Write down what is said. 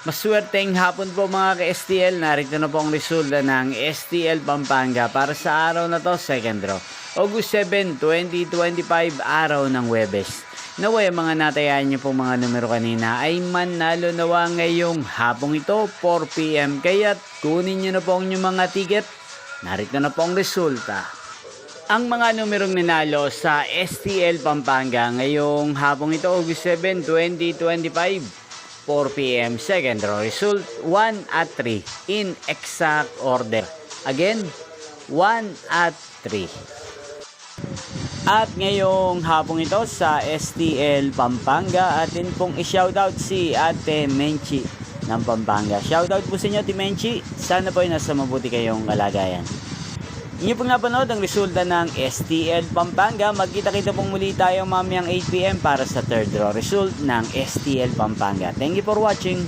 Maswerteng hapon po mga ka-STL. Narito na po ang resulta ng STL Pampanga para sa araw na to, second draw. August 7, 2025, araw ng Huwebes. Naway mga natayaan niyo pong mga numero kanina ay manalo nawa ngayong hapong ito, 4 PM. Kaya't kunin niyo na po ang inyong mga ticket. Narito na po ang resulta. Ang mga numerong nanalo sa STL Pampanga ngayong hapong ito, August 7, 2025. 4 PM, second draw result 1 at 3 in exact order. Again, 1 at 3. At ngayong hapong ito sa STL Pampanga, atin pong i-shoutout si Ate Menchi ng Pampanga. Shoutout po sa inyo, Ate Menchi. Sana po ay nasa mabuti kayong kalagayan. Inyo pong napanood ang resulta ng STL Pampanga. Magkita-kita pong muli tayo mamayang 8 PM para sa third draw result ng STL Pampanga. Thank you for watching.